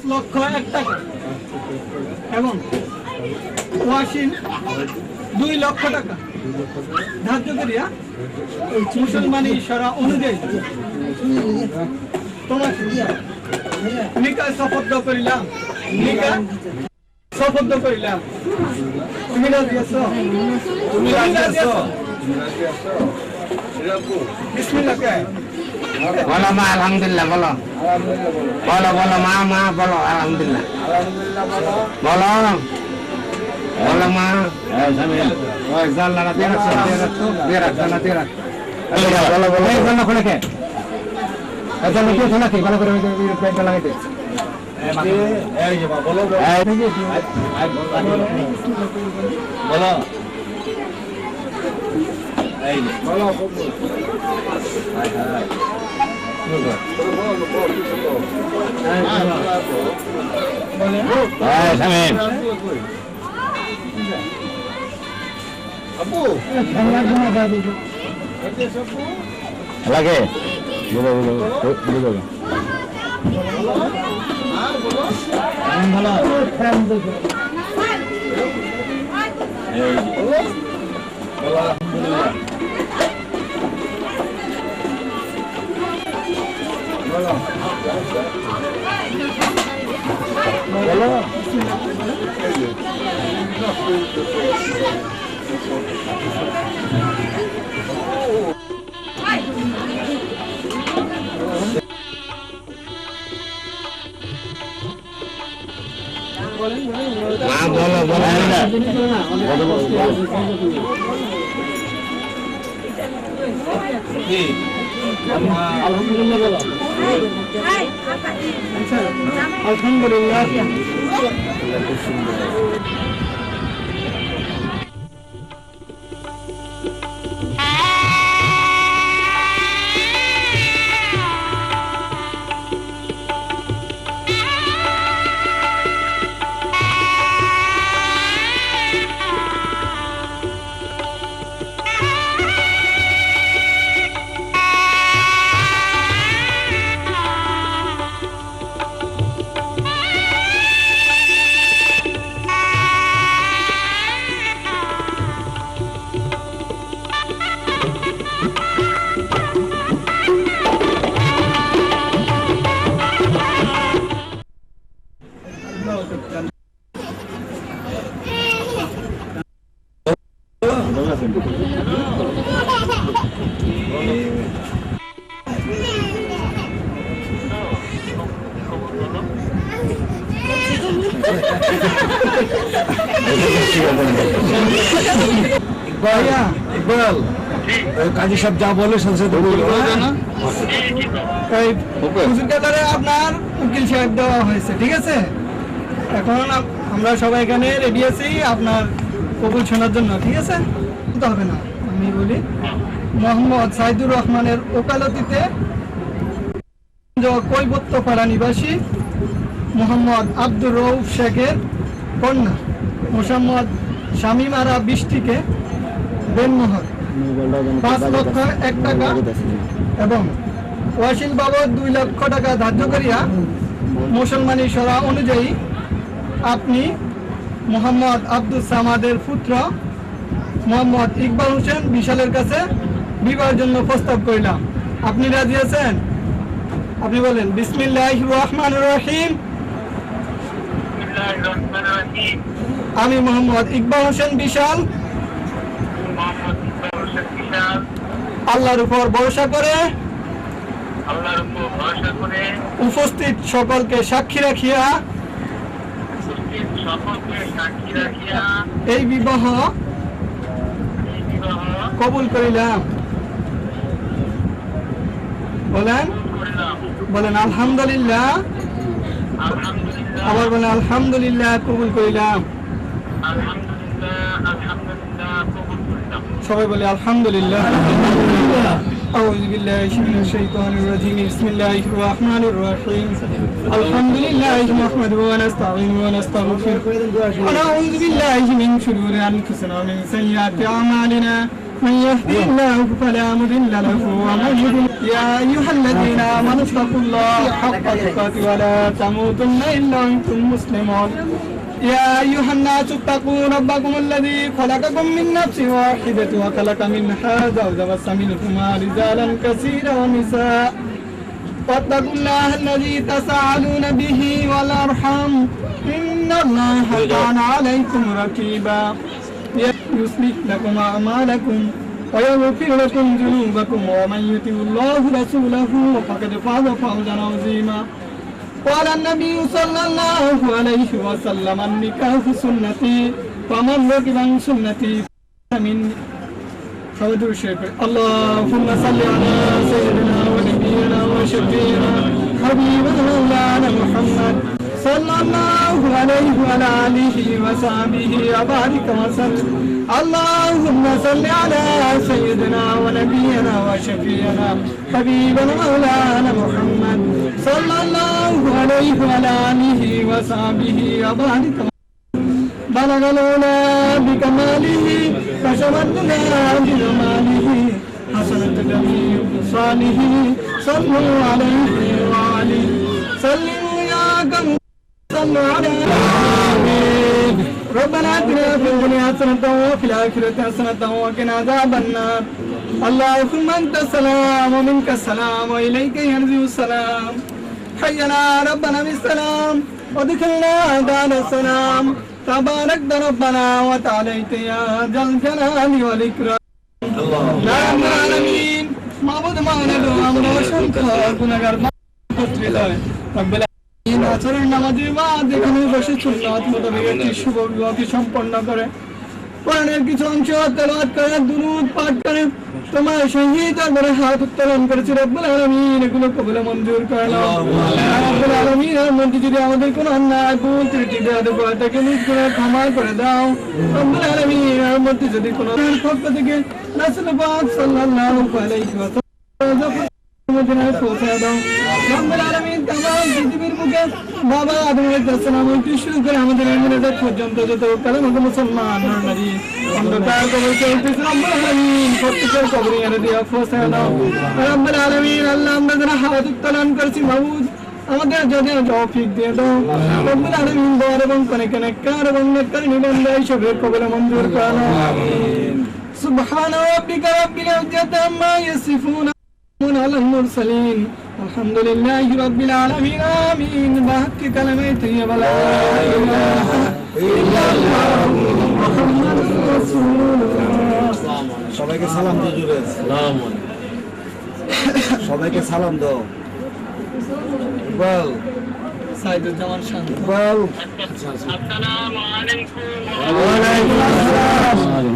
5,01,000 টাকা এবং ওয়াসিন 2,00,000 টাকা ধার্য করিয়া মুসলমানি শরা অনুযায়ী তোমাকে নিকা শপথ করিলাম। নিকা শপথ করিলাম। তুমি রাজি আছো? তুমি রাজি আছো? বিসমিল্লাহ কে বলো মা আলহামদুলিল্লাহ বলো বলো বলো মা মা বলো আলহামদুলিল্লাহ বলো বলো মা বলো বলো খুলে কে ভালো করে পেটটা লাগাইতে বলো লাগে আলহামদুলিল্লাহ। ইকবাল কাজী সাহেব যা বলে সংসদে আপনার উকিল সাহেব দেওয়া হয়েছে, ঠিক আছে? এখন আমরা সবাই এখানে রেডি আছি আপনার কবুল শোনার জন্য, ঠিক আছে? তো হবে না, আমি বলি মোহাম্মদ সাইদুর রহমানের ওকালতিতে কৈবত্যপাড়া নিবাসী মোহাম্মদ আব্দুর রউফ শেখের কন্যা মোহাম্মদ শামীমারা বৃষ্টিকে দেনমোহর 5,01,000 টাকা এবং ওয়াসিল বাবদ 2,00,000 টাকা ধার্য করিয়া মুসলমানি শরা অনুযায়ী আপনি মোহাম্মদ আব্দুল সামাদের পুত্র মোহাম্মদ ইকবাল হোসেন বিশালের কাছে বিবাহের জন্য প্রস্তাব করিলাম। আপনি রাজি আছেন? আপনি বলেন বিসমিল্লাহির রহমানির রহিম। আমি মোহাম্মদ ইকবাল হোসেন বিশাল আল্লাহর উপর ভরসা করে উপস্থিত সকলকে সাক্ষী রাখিয়া এই বিবাহ কবুল করিলাম। বলেন বলেন আলহামদুলিল্লাহ। আবার বলেন আলহামদুলিল্লাহ কবুল করিলাম। সবাই বলে আলহামদুলিল্লাহ। আউযু বিল্লাহি মিনাশ শাইতানির রাজিম। বিসমিল্লাহির রহমানির রহিম। আলহামদুলিল্লাহি নাহমাদুহু ওয়া নাস্তাঈনুহু ওয়া নাস্তাগফিরুহু ওয়া নাউযু বিল্লাহি মিন শুরুরি আনফুসিনা ওয়া মিন সাইয়্যাতি আ'মালিনা من يهدي الله فلا مضل له ومن يضلل يا أيها الذين آمنوا اتقوا الله حق تقاته ولا تموتن إلا وأنتم مسلمون يا أيها الناس اتقوا ربكم الذي خلقكم من نفس واحدة وخلق منها زوجها وبث منهما رجالا كثيرا ونساء واتقوا الله الذي تساءلون به والأرحام إن الله كان عليكم رقيبا يصلح لكم أعمالكم ويغفر لكم ذنوبكم ومن يطع الله ورسوله فقد فاز فوزا عظيما قال النبي صلى الله عليه وسلم النكاح سنتي فمن رغب عن سنتي فمن خودوا الشيخ اللهم صل على سيدنا ونبينا وشفينا حبيبنا مولانا محمد صلى الله عليه وعلى آله وصحبه وبارك وسلم اللهم صل على سيدنا ونبينا وشفينا حبيبنا مولانا محمد صلى الله عليه وعلى آله وصحبه وبارك بلغ العلا بكماله فشمدنا بجماله حسنت جميع صالحه صلوا عليه وآله سلموا يا قوم صلوا على آمين ربنا آتنا في الدنيا حسنة وفي الآخرة حسنة وقنا عذاب النار اللهم أنت السلام ومنك السلام وإليك يرجع السلام حينا ربنا بالسلام ودخلنا دار السلام تبارك ربنا وتعاليت يا ذا الجلال والإكرام يا رب العالمين معبود معنا আমরা অসংখ্য গুনাহগার রব্বুল আলামিন আচরণ নামাজের বাদ এখানে বসে সুন্নাত মোতাবেক একটি শুভ বিবাহকে সম্পন্ন করে কোরআনের কিছু অংশ তেলাওয়াত করে দুরূদ পাঠ করে তোমার শহীদ দরবারে হাত উত্তোলন করেছে রব্বুল আলামিন এগুলো কবুল মঞ্জুর করে নাও রব্বুল আলামিন এর মধ্যে যদি আমাদের কোনো অন্যায় ভুল ত্রুটি বেয়াদবি হয় তাকে নিজ করে ক্ষমা করে দাও রব্বুল আলামিন এর মধ্যে যদি কোনো পক্ষ থেকে রাসূল পাক সাল্লাল্লাহু আলাইহি ওয়াসাল্লাম মদিনায় পৌঁছে দাও রব্বুল আলামিন তামাম পৃথিবীর বুকে বাবা আদম আলাইহিস সালাম থেকে শুরু করে আমাদের এই মিলাদ পর্যন্ত যত কালেমা মুসলমান নারী অন্ধকার কবরকে রব্বুল আলামিন প্রত্যেকের কবরে এনে দিয়া পৌঁছে দাও রব্বুল আলামিন আল্লাহ আমরা যারা হাত উত্তোলন করেছি মাবুদ আমাদের যদি তৌফিক দিয়ে দাও রব্বুল আলামিন বড় এবং কনেকার এবং নেককার নিবন্ধ হিসেবে কবুল মঞ্জুর করো আমিন সুবহান রাব্বিকা রাব্বিল ইজ্জাতি আম্মা ইয়াসিফুন على المرسلين الحمد لله رب العالمين آمين بحق كلمة ولا إله إلا الله محمد رسول الله সবাইকে সালাম দাও জুড়ে সবাইকে সালাম দাও ইকবাল সাইদুজ্জামান শান ইকবাল আসসালামু আলাইকুম ওয়া আলাইকুম আসসালাম